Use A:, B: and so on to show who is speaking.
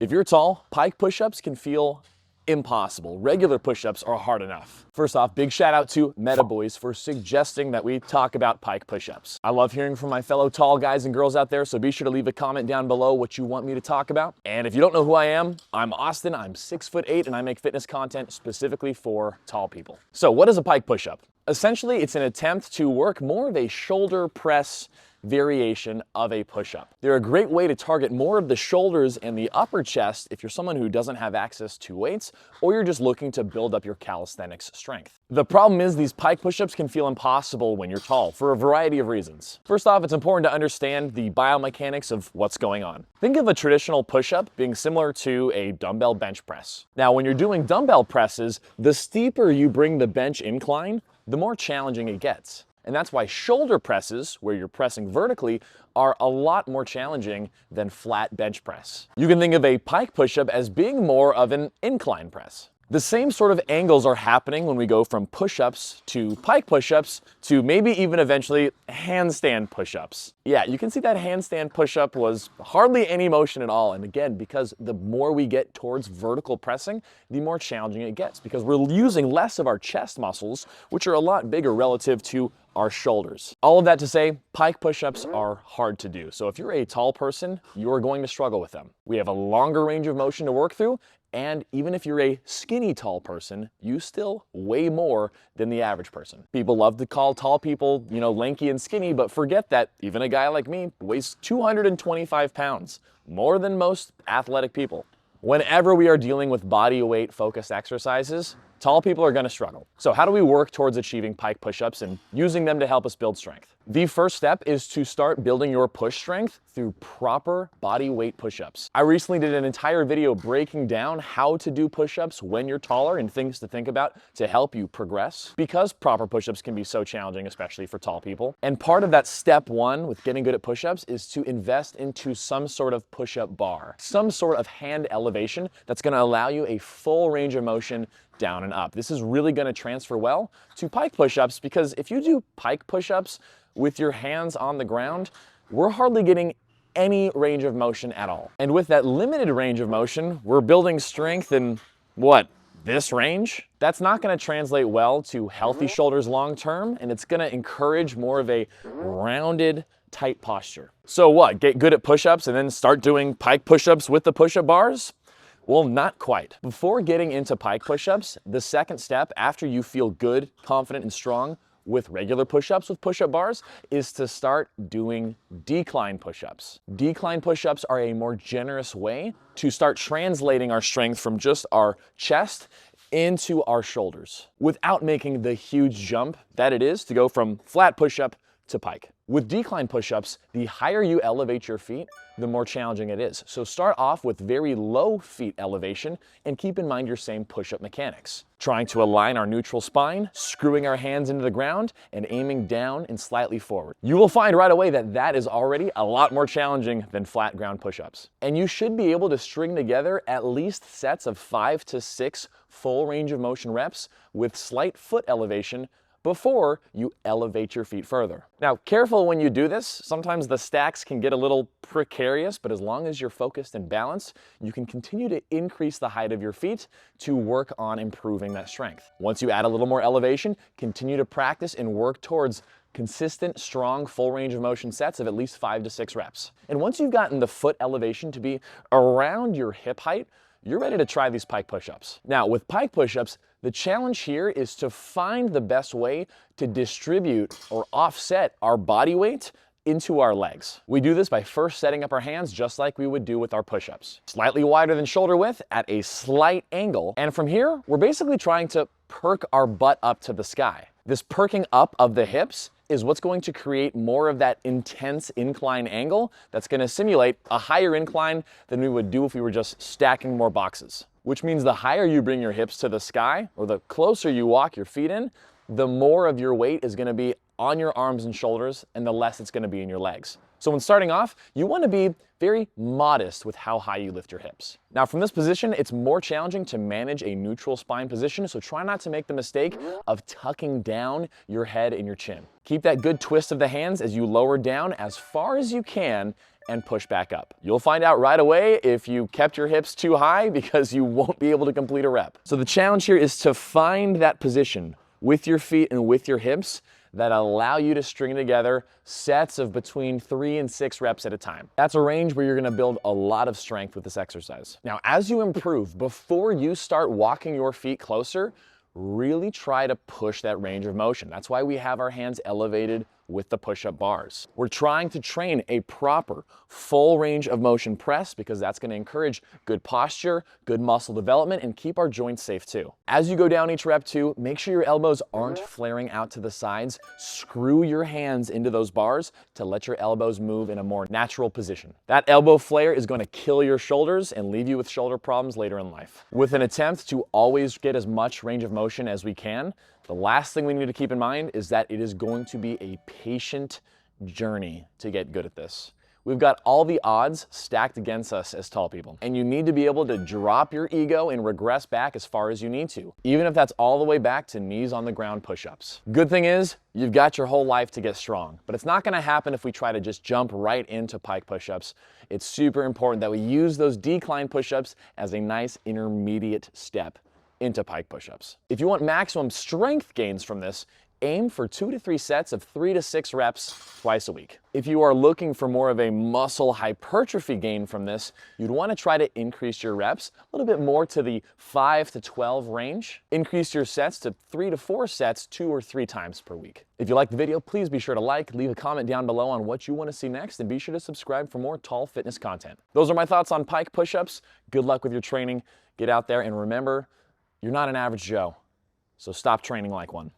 A: If you're tall, pike push-ups can feel impossible. Regular push-ups are hard enough. First off, big shout out to Meta Boys for suggesting that we talk about pike push-ups. I love hearing from my fellow tall guys and girls out there, so be sure to leave a comment down below what you want me to talk about. And if you don't know who I am, I'm Austin, I'm 6'8", and I make fitness content specifically for tall people. So what is a pike push-up? Essentially, it's an attempt to work more of a shoulder press variation of a push-up. They're a great way to target more of the shoulders and the upper chest if you're someone who doesn't have access to weights or you're just looking to build up your calisthenics strength. The problem is these pike push-ups can feel impossible when you're tall for a variety of reasons. First off, it's important to understand the biomechanics of what's going on. Think of a traditional push-up being similar to a dumbbell bench press. Now, when you're doing dumbbell presses, the steeper you bring the bench incline, the more challenging it gets. And that's why shoulder presses, where you're pressing vertically, are a lot more challenging than flat bench press. You can think of a pike push-up as being more of an incline press. The same sort of angles are happening when we go from push-ups to pike push-ups to maybe even eventually handstand push-ups. Yeah, you can see that handstand push-up was hardly any motion at all. And again, because the more we get towards vertical pressing, the more challenging it gets because we're using less of our chest muscles, which are a lot bigger relative to our shoulders. All of that to say, pike push-ups are hard to do. So if you're a tall person, you're going to struggle with them. We have a longer range of motion to work through, and even if you're a skinny tall person, you still weigh more than the average person. People love to call tall people, lanky and skinny, but forget that even a guy like me weighs 225 pounds, more than most athletic people. Whenever we are dealing with body weight focused exercises, tall people are going to struggle. So how do we work towards achieving pike push-ups and using them to help us build strength? The first step is to start building your push strength through proper body weight push-ups. I recently did an entire video breaking down how to do push-ups when you're taller and things to think about to help you progress because proper push-ups can be so challenging, especially for tall people. And part of that step one with getting good at push-ups is to invest into some sort of push-up bar, some sort of hand elevation that's going to allow you a full range of motion down and up. This is really going to transfer well to pike push-ups because if you do pike push-ups with your hands on the ground, we're hardly getting any range of motion at all. And with that limited range of motion, we're building strength in this range? That's not going to translate well to healthy shoulders long term, and it's going to encourage more of a rounded, tight posture. So what? Get good at push-ups and then start doing pike push-ups with the push-up bars? Well, not quite. Before getting into pike push-ups, the second step after you feel good, confident, and strong with regular push-ups with push-up bars is to start doing decline push-ups. Decline push-ups are a more generous way to start translating our strength from just our chest into our shoulders without making the huge jump that it is to go from flat push-up to pike. With decline push-ups, the higher you elevate your feet, the more challenging it is. So start off with very low feet elevation and keep in mind your same push-up mechanics. Trying to align our neutral spine, screwing our hands into the ground, and aiming down and slightly forward. You will find right away that that is already a lot more challenging than flat ground push-ups. And you should be able to string together at least sets of 5 to 6 full range of motion reps with slight foot elevation before you elevate your feet further. Now, careful when you do this. Sometimes the stacks can get a little precarious, but as long as you're focused and balanced, you can continue to increase the height of your feet to work on improving that strength. Once you add a little more elevation, continue to practice and work towards consistent, strong, full range of motion sets of at least 5 to 6 reps. And once you've gotten the foot elevation to be around your hip height, you're ready to try these pike push-ups. Now, with pike push-ups, the challenge here is to find the best way to distribute or offset our body weight into our legs. We do this by first setting up our hands just like we would do with our push-ups. Slightly wider than shoulder width at a slight angle. And from here, we're basically trying to perk our butt up to the sky. This perking up of the hips is what's going to create more of that intense incline angle that's going to simulate a higher incline than we would do if we were just stacking more boxes. Which means the higher you bring your hips to the sky, or the closer you walk your feet in, the more of your weight is going to be on your arms and shoulders, and the less it's going to be in your legs. So when starting off, you want to be very modest with how high you lift your hips. Now from this position, it's more challenging to manage a neutral spine position, so try not to make the mistake of tucking down your head and your chin. Keep that good twist of the hands as you lower down as far as you can and push back up. You'll find out right away if you kept your hips too high because you won't be able to complete a rep. So the challenge here is to find that position with your feet and with your hips that allow you to string together sets of between 3 and 6 reps at a time. That's a range where you're gonna build a lot of strength with this exercise. Now, as you improve, before you start walking your feet closer, really try to push that range of motion. That's why we have our hands elevated with the push-up bars. We're trying to train a proper full range of motion press because that's going to encourage good posture, good muscle development, and keep our joints safe too. As you go down each rep too, make sure your elbows aren't flaring out to the sides. Screw your hands into those bars to let your elbows move in a more natural position. That elbow flare is going to kill your shoulders and leave you with shoulder problems later in life. With an attempt to always get as much range of motion as we can, the last thing we need to keep in mind is that it is going to be a patient journey to get good at this. We've got all the odds stacked against us as tall people, and you need to be able to drop your ego and regress back as far as you need to, even if that's all the way back to knees on the ground push-ups. Good thing is, you've got your whole life to get strong, but it's not gonna happen if we try to just jump right into pike push-ups. It's super important that we use those decline push-ups as a nice intermediate step into pike push-ups. If you want maximum strength gains from this, aim for 2 to 3 sets of 3 to 6 reps twice a week. If you are looking for more of a muscle hypertrophy gain from this, you'd want to try to increase your reps a little bit more to the 5 to 12 range. Increase your sets to 3 to 4 sets 2 or 3 times per week. If you liked the video, please be sure to like, leave a comment down below on what you want to see next, and be sure to subscribe for more tall fitness content. Those are my thoughts on pike push-ups. Good luck with your training. Get out there and remember, you're not an average Joe, so stop training like one.